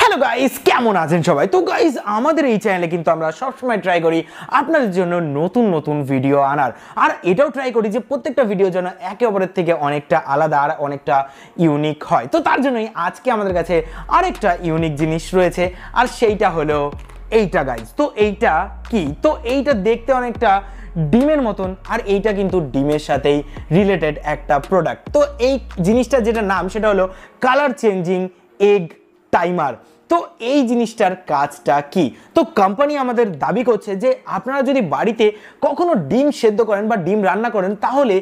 Hello guys, কেমন আছেন সবাই? তো গাইস, আমাদের এই চ্যানেলে কিন্তু আমরা সবসময় ট্রাই করি আপনাদের জন্য নতুন নতুন ভিডিও আনার, আর এটাও ট্রাই করি যে প্রত্যেকটা ভিডিও যেন একে অপরের থেকে অনেকটা আলাদা আর অনেকটা ইউনিক হয়। তো তার জন্যই আজকে আমাদের কাছে আরেকটা ইউনিক জিনিস রয়েছে, আর সেইটা হলো এইটা গাইস। তো এইটা কি? তো এইটা দেখতে অনেকটা ডিমের মতন, আর এইটা কিন্তু ডিমের সাথেই রিলেটেড একটা প্রোডাক্ট। তো এই জিনিসটা যেটা নাম সেটা হলো কালার চেঞ্জিং এগ টাইমার। তো এই জিনিসটার কাজটা কি? তো কোম্পানি আমাদের দাবি করছে যে আপনারা যদি বাড়িতে কখনো ডিম সেদ্ধ করেন বা ডিম রান্না করেন, তাহলে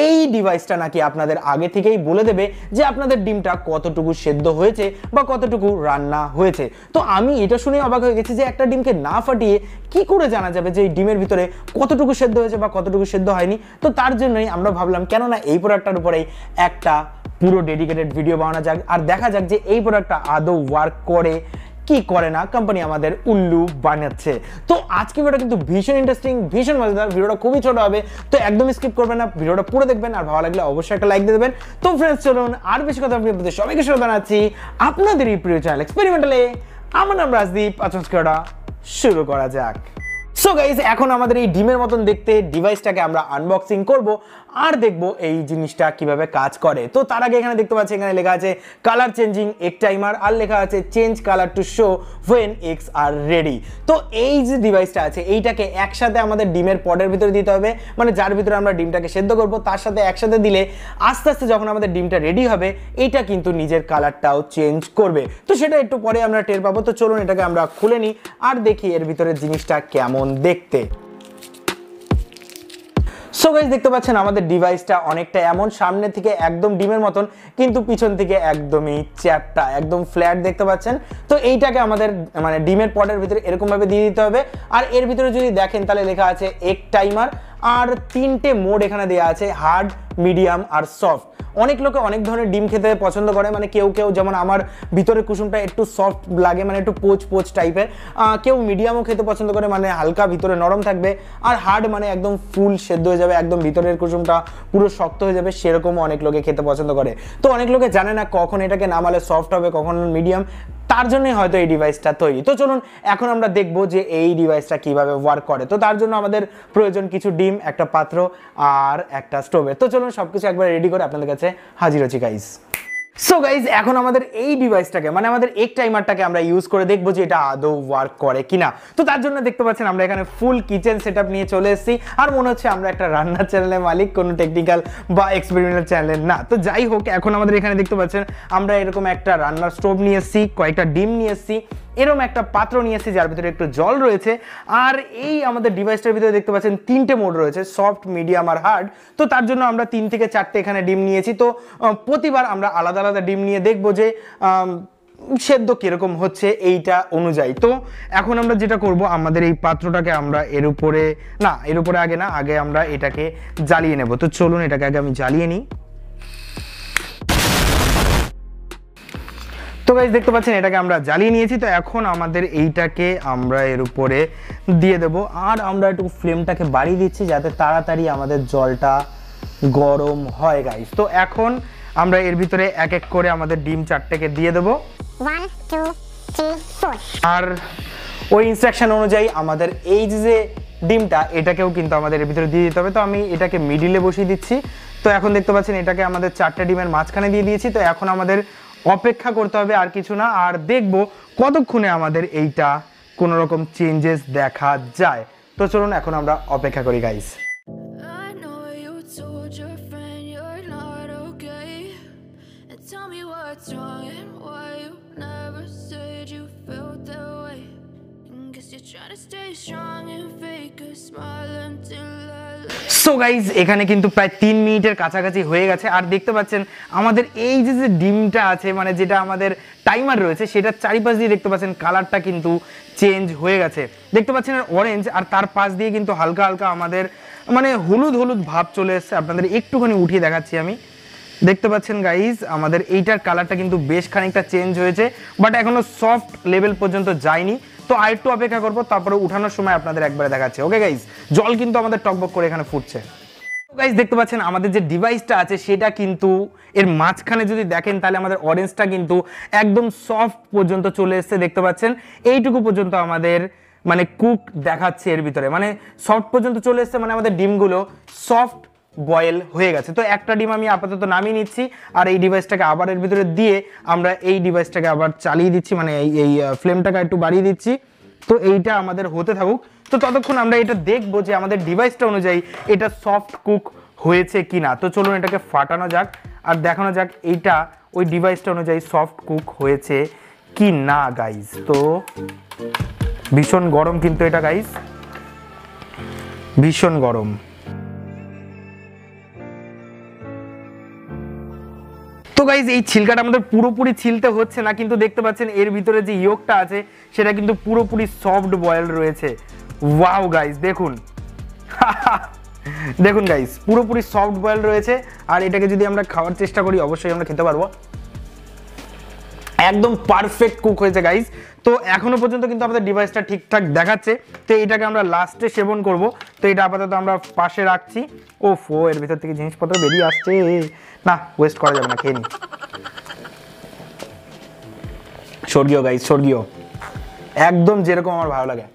এই ডিভাইসটা নাকি আপনাদের আগে থেকেই বলে দেবে যে আপনাদের ডিমটা কতটুকু সেদ্ধ হয়েছে বা কতটুকু রান্না হয়েছে। তো আমি এটা শুনে অবাক হয়ে গেছি যে একটা ডিমকে না ফাটিয়ে কি করে জানা যাবে যে এই ডিমের ভিতরে কতটুকু সেদ্ধ হয়েছে বা কতটুকু সেদ্ধ হয়নি। তো তার জন্যই আমরা ভাবলাম কেননা এই প্রোডাক্টটার উপরেই একটা পুরো ডেডিকেটেড ভিডিও বানানো যাক, আর দেখা যাক যে এই প্রোডাক্টটা আদৌ ওয়ার্ক করে কি করে না। কোম্পানি আমাদের উল্লু বানাচ্ছে। তো আজকে ভিডিওটা কিন্তু ভীষণ ইন্টারেস্টিং, ভীষণ মজাদার। ভিডিওটা খুবই ছোট হবে, তো একদম স্কিপ করবেন না, ভিডিওটা পুরো দেখবেন, আর ভালো লাগলে অবশ্যই একটা লাইক দিয়ে দেবেন। তো ফ্রেন্ডস, চলুন আর বেশি কথা আপনাদের সবাইকে স্বাগত জানাচ্ছি আপনাদের এই প্রিয় চ্যানেল এক্সপেরিমেন্টালে। আমার নাম রাজদীপ, আজকে শুরু করা যাক। সো গাইস, এখন আমাদের এই ডিমের মতন দেখতে ডিভাইসটাকে আমরা আনবক্সিং করব আর দেখব এই জিনিসটা কিভাবে কাজ করে। তো তার আগে এখানে দেখতে পাচ্ছি, এখানে লেখা আছে কালার চেঞ্জিং এগ টাইমার, আর লেখা আছে change colour to show when eggs are ready. তো এই যে ডিভাইসটা আছে এইটাকে একসাথে আমাদের ডিমের পটের ভিতরে দিতে হবে, মানে যার ভিতরে আমরা ডিমটাকে সেদ্ধ করব তার সাথে একসাথে দিলে আস্তে আস্তে যখন আমাদের ডিমটা রেডি হবে এইটা কিন্তু নিজের কালারটাও চেঞ্জ করবে। তো সেটা একটু পরে আমরা টের পাবো। তো চলুন এটাকে আমরা খুলে নিই আর দেখি এর ভিতরে জিনিসটা কেমন দেখতে। সো গাইস, দেখতে পাচ্ছেন আমাদের ডিভাইসটা অনেকটা এমন, সামনে থেকে একদম ডিমের মতন কিন্তু পিছন থেকে একদমই চ্যাপ্টা, একদম ফ্ল্যাট দেখতে পাচ্ছেন। তো এইটাকে আমাদের মানে ডিমের পটের ভিতরে এরকম ভাবে দিয়ে দিতে হবে। আর এর ভিতরে যদি দেখেন তাহলে লেখা আছে এগ টাইমার, আর তিনটে মোড এখানে দেওয়া আছে, হার্ড, মিডিয়াম আর সফট। অনেক লোকে অনেক ধরনের ডিম খেতে পছন্দ করে, মানে কেউ কেউ, যেমন আমার ভিতরের কুসুমটা একটু সফট লাগে, মানে একটু পোচ পোচ টাইপের। কেউ মিডিয়ামও খেতে পছন্দ করে, মানে হালকা ভিতরে নরম থাকবে। আর হার্ড মানে একদম ফুল সেদ্ধ হয়ে যাবে, একদম ভিতরের কুসুমটা পুরো শক্ত হয়ে যাবে, সেরকমও অনেক লোকে খেতে পছন্দ করে। তো অনেক লোকে জানে না কখন এটাকে নামালে সফট হবে, কখন মিডিয়াম, তার জন্যই হয়তো এই ডিভাইসটা তৈরি। তো চলুন এখন আমরা দেখবো যে এই ডিভাইসটা কিভাবে ওয়ার্ক করে। তো তার জন্য আমাদের প্রয়োজন কিছু ডিম, একটা পাত্র আর একটা স্টোভের। তো চলুন সবকিছু একবার রেডি করে আপনাদের কাছে হাজির হচ্ছি গাইস। সো গাইজ, এখন আমাদের এই ডিভাইসটাকে মানে আমাদের এগ টাইমারটাকে আমরা ইউজ করে দেখবো যে এটা আদৌ ওয়ার্ক করে কিনা। তো তার জন্য দেখতে পাচ্ছেন আমরা এখানে ফুল কিচেন সেটআপ নিয়ে চলে এসেছি, আর মনে হচ্ছে আমরা একটা রান্নার চ্যানেলের মালিক, কোনো টেকনিক্যাল বা এক্সপেরিমেন্টাল চ্যানেল না। তো যাই হোক, এখন আমাদের এখানে দেখতে পাচ্ছেন আমরা এরকম একটা রান্নার স্টোভ নিয়ে এসেছি, কয়েকটা ডিম নিয়ে এসেছি, এরকম একটা পাত্র নিয়ে এসেছি যার ভিতরে একটু জল রয়েছে। আর এই আমাদের ডিভাইসটার ভিতরে দেখতে পাচ্ছেন তিনটে মোড রয়েছে, সফট, মিডিয়াম আর হার্ড। তো তার জন্য আমরা 3 থেকে 4টে এখানে ডিম নিয়েছি। তো প্রতিবার আমরা আলাদা আলাদা ডিম নিয়ে দেখবো যে সেদ্ধ কিরকম হচ্ছে এইটা অনুযায়ী। তো এখন আমরা যেটা করব, আমাদের এই পাত্রটাকে আমরা এর উপরে আগে আমরা এটাকে জ্বালিয়ে নেব। তো চলুন এটাকে আগে আমি জ্বালিয়ে নিই। তো গাইস, দেখতে পাচ্ছেন এটাকে আমরা জ্বালিয়ে নিয়েছি। তো এখন আমাদের এইটাকে আমরা এর উপরে দিয়ে দেব, আর আমরা একটু ফ্লেমটাকে বাড়িয়ে দিচ্ছি যাতে তাড়াতাড়ি আমাদের জলটা গরম হয় গাইস। তো এখন আমরা এর ভিতরে এক এক করে আমাদের ডিম 4টেকে দিয়ে দেব, 1 2 3 4। আর ওই ইনস্ট্রাকশন অনুযায়ী আমাদের এই যে ডিমটা এটাকেও কিন্তু আমাদের এর ভিতরে দিয়ে দিতে হবে। তো আমি এটাকে মিডিলে বসিয়ে দিচ্ছি। তো এখন দেখতে পাচ্ছেন এটাকে আমাদের 4টে ডিমের মাঝখানে দিয়ে দিয়েছি। তো এখন আমাদের অপেক্ষা করতে হবে, আর কিছু না, আর দেখবো কতক্ষণে আমাদের এইটা কোনো রকম চেঞ্জেস দেখা যায়। তো চলুন এখন আমরা অপেক্ষা করি গাইস। সো গাইজ, এখানে কিন্তু প্রায় 3 মিনিটের কাছাকাছি হয়ে গেছে। আর দেখতে পাচ্ছেন আমাদের এই যে ডিমটা আছে, মানে যেটা আমাদের টাইমার রয়েছে, সেটা চারিপাশ দিয়ে দেখতে পাচ্ছেন কালারটা কিন্তু চেঞ্জ হয়ে গেছে। দেখতে পাচ্ছেন অরেঞ্জ, আর তার পাশ দিয়ে কিন্তু হালকা হালকা আমাদের মানে হলুদ হলুদ ভাব চলে এসছে। আপনাদের একটুখানি উঠিয়ে দেখাচ্ছি আমি। দেখতে পাচ্ছেন গাইজ, আমাদের এইটার কালারটা কিন্তু বেশ খানিকটা চেঞ্জ হয়েছে, বাট এখনো সফট লেভেল পর্যন্ত যায়নি। তো আরেকটু অপেক্ষা করবো, তারপরে উঠানোর সময় আপনাদের একবারে দেখাচ্ছে। ওকে গাইজ, জল কিন্তু আমাদের টকবক করে এখানে ফুটছে। গাইস দেখতে পাচ্ছেন আমাদের যে ডিভাইসটা আছে সেটা কিন্তু এর মাঝখানে যদি দেখেন তাহলে আমাদের অরেঞ্জটা কিন্তু একদম সফট পর্যন্ত চলে এসেছে, দেখতে পাচ্ছেন এইটুকু পর্যন্ত আমাদের মানে কুক দেখাচ্ছে এর ভিতরে, মানে সফট পর্যন্ত চলে এসেছে, মানে আমাদের ডিমগুলো সফট বয়েল হয়ে গেছে। তো একটা ডিম আমি আপাতত নামিয়ে নিচ্ছি আর এই ডিভাইসটাকে আবার এর ভিতরে দিয়ে আমরা এই ডিভাইসটাকে আবার চালিয়ে দিচ্ছি, মানে এই ফ্লেমটাকে একটু বাড়িয়ে দিচ্ছি। তো এইটা আমাদের হতে থাকুক। তো ততক্ষণ আমরা এটা দেখবো যে আমাদের ডিভাইসটা অনুযায়ী এটা সফট কুক হয়েছে কিনা। তো চলুন এটাকে ফাটানো যাক আর দেখানো যাক এইটা ওই ডিভাইসটা অনুযায়ী সফট কুক হয়েছে কি না গাইজ। তো ভীষণ গরম কিন্তু এটা গাইজ, ভীষণ গরম। তো গাইজ এই ছিলকাটা আমাদের পুরোপুরি ছিলতে হচ্ছে না, কিন্তু দেখতে পাচ্ছেন এর ভিতরে যে ইয়োগটা আছে সেটা কিন্তু পুরোপুরি সফট বয়েল রয়েছে। ওয়াও গাইজ দেখুন দেখুন গাইজ পুরোপুরি সফট বয়েল রয়েছে। আর এটাকে যদি আমরা খাওয়ার চেষ্টা করি অবশ্যই আমরা খেতে পারবো, একদম পারফেক্ট কুক হয়েছে গাইজ। তো এখনো পর্যন্ত কিন্তু আমাদের ডিভাইসটা ঠিকঠাক দেখাচ্ছে। তো এটাকে আমরা লাস্টে সেবন করব। তো এটা আপাতত আমরা পাশে রাখছি। ওফো, এর ভিতর থেকে জিনিসপত্র বেরিয়ে আসছে, না ওয়েস্ট করা যাবে না, খেয়ে নি। স্বর্গীয় গাইজ, স্বর্গীয়, একদম যেরকম আমার ভালো লাগে।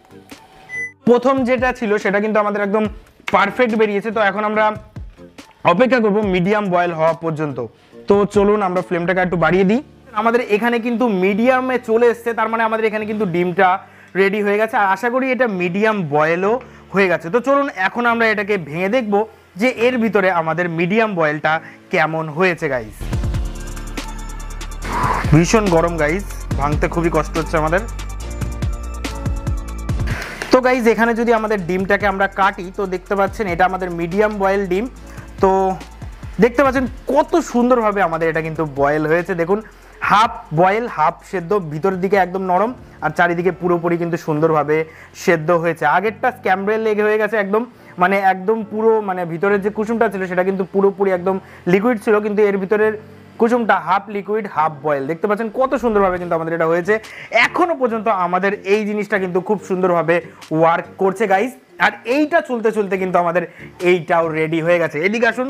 প্রথম যেটা ছিল সেটা কিন্তু আমাদের একদম পারফেক্ট বেরিয়েছে। তো এখন আমরা অপেক্ষা করব মিডিয়াম বয়েল হওয়া পর্যন্ত। তো চলুন আমরা ফ্লেমটাকে একটু বাড়িয়ে দিই। আমাদের এখানে কিন্তু মিডিয়ামে চলে এসছে, তার মানে আমাদের এখানে কিন্তু ডিমটা রেডি হয়ে গেছে আর আশা করি এটা মিডিয়াম বয়েলও হয়ে গেছে। তো চলুন এখন আমরা এটাকে ভেঙে দেখব যে এর ভিতরে আমাদের মিডিয়াম বয়েলটা কেমন হয়েছে গাইজ। ভীষণ গরম গাইজ, ভাঙতে খুবই কষ্ট হচ্ছে আমাদের। তো গাইজ এখানে যদি আমাদের ডিমটাকে আমরা কাটি তো দেখতে পাচ্ছেন এটা আমাদের মিডিয়াম বয়েল ডিম। তো দেখতে পাচ্ছেন কত সুন্দরভাবে আমাদের এটা কিন্তু বয়েল হয়েছে। দেখুন হাফ বয়েল হাফ সেদ্ধ, ভিতরের দিকে একদম নরম আর চারিদিকে পুরোপুরি কিন্তু সুন্দরভাবে সেদ্ধ হয়েছে। আগেরটা স্ক্যাম্বরেল লেগে হয়ে গেছে একদম, মানে একদম পুরো মানে ভিতরের যে কুসুমটা ছিল সেটা কিন্তু পুরোপুরি একদম লিকুইড ছিল, কিন্তু এর ভিতরের কুসুমটা হাফ লিকুইড হাফ বয়েল। দেখতে পাচ্ছেন কত সুন্দরভাবে কিন্তু আমাদের এটা হয়েছে। এখনো পর্যন্ত আমাদের এই জিনিসটা কিন্তু খুব সুন্দরভাবে ওয়ার্ক করছে গাইজ। আর এইটা চলতে চলতে কিন্তু আমাদের এইটাও রেডি হয়ে গেছে। এদিকে আসুন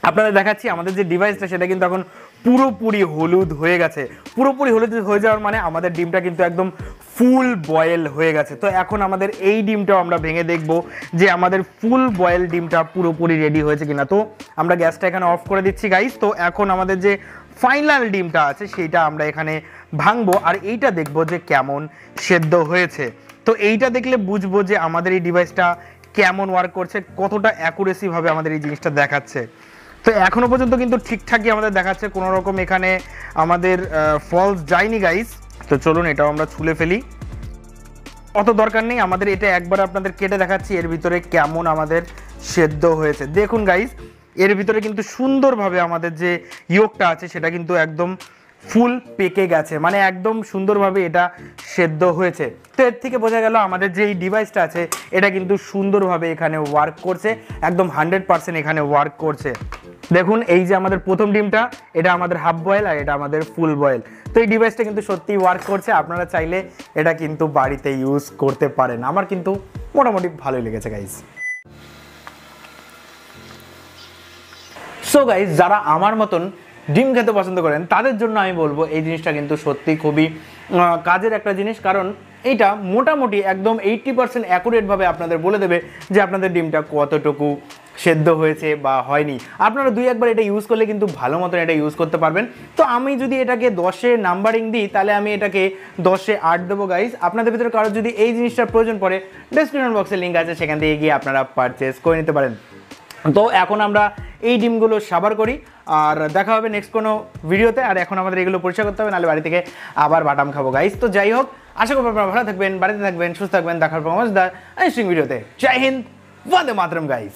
আপনাদের দেখাচ্ছি আমাদের যে ডিভাইসটা সেটা কিন্তু এখন পুরোপুরি হলুদ হয়ে গেছে। পুরোপুরি হলুদ হয়ে যাওয়ার মানে আমাদের ডিমটা কিন্তু একদম ফুল বয়েল হয়ে গেছে। তো এখন আমাদের এই ডিমটাও আমরা ভেঙে দেখব যে আমাদের ফুল বয়েল ডিমটা পুরোপুরি রেডি হয়েছে কিনা। তো আমরা গ্যাসটা এখানে অফ করে দিচ্ছি গাইস। তো এখন আমাদের যে ফাইনাল ডিমটা আছে সেইটা আমরা এখানে ভাঙবো আর এইটা দেখবো যে কেমন সেদ্ধ হয়েছে। তো এইটা দেখলে বুঝবো যে আমাদের এই ডিভাইসটা কেমন ওয়ার্ক করছে, কতটা অ্যাকুরেসি ভাবে আমাদের এই জিনিসটা দেখাচ্ছে। তো এখনো পর্যন্ত কিন্তু ঠিকঠাকই আমাদের দেখাচ্ছে, কোনো রকম এখানে আমাদের ফলস যায়নি গাইস। তো চলুন এটাও আমরা ছুলে ফেলি, অত দরকার নেই আমাদের, এটা একবার আপনাদের কেটে দেখাচ্ছি এর ভিতরে কেমন আমাদের সেদ্ধ হয়েছে। দেখুন গাইস এর ভিতরে কিন্তু সুন্দরভাবে আমাদের যে ইয়োগটা আছে সেটা কিন্তু একদম ফুল পেকে গেছে, মানে একদম সুন্দরভাবে এটা সেদ্ধ হয়েছে। তো এর থেকে বোঝা গেল আমাদের যে এই ডিভাইসটা আছে এটা কিন্তু সুন্দরভাবে এখানে ওয়ার্ক করছে, একদম 100% এখানে ওয়ার্ক করছে। দেখুন এই যে আমাদের প্রথম ডিমটা এটা আমাদের হাফ বয়েল আর এটা আমাদের ফুল বয়েল। তো এই ডিভাইসটা কিন্তু সত্যিই ওয়ার্ক করছে, আপনারা চাইলে এটা কিন্তু বাড়িতে ইউজ করতে পারেন। আমার কিন্তু মোটামুটি ভালোই লেগেছে গাইজ। সো গাইজ যারা আমার মতন ডিম খেতে পছন্দ করেন তাদের জন্য আমি বলবো এই জিনিসটা কিন্তু সত্যি খুবই কাজের একটা জিনিস, কারণ এইটা মোটামুটি একদম 80% অ্যাকুরেটভাবে আপনাদের বলে দেবে যে আপনাদের ডিমটা কতটুকু সেদ্ধ হয়েছে বা হয়নি। আপনারা দুই একবার এটা ইউজ করলে কিন্তু ভালো মতন এটা ইউজ করতে পারবেন। তো আমি যদি এটাকে 10-এ নাম্বারিং দিই তাহলে আমি এটাকে 10-এ 8 দেবো গাইজ। আপনাদের ভিতরে কারো যদি এই জিনিসটার প্রয়োজন পড়ে ডেসক্রিপশন বক্সে লিঙ্ক আছে, সেখান থেকে গিয়ে আপনারা পারচেস করে নিতে পারেন। তো এখন আমরা এই ডিমগুলো সাবার করি আর দেখা হবে নেক্সট কোনো ভিডিওতে। আর এখন আমাদের এগুলো পরিষ্কার করতে হবে, নাহলে বাড়ি থেকে আবার বাটাম খাবো গাইজ। তো যাই হোক, আশা করি আপনারা ভালো থাকবেন, বাড়িতে থাকবেন, সুস্থ থাকবেন। দেখার পর মজদার ইন্টারেস্টিং ভিডিওতে। জয় হিন্দ, বন্দে মাতরম গাইজ।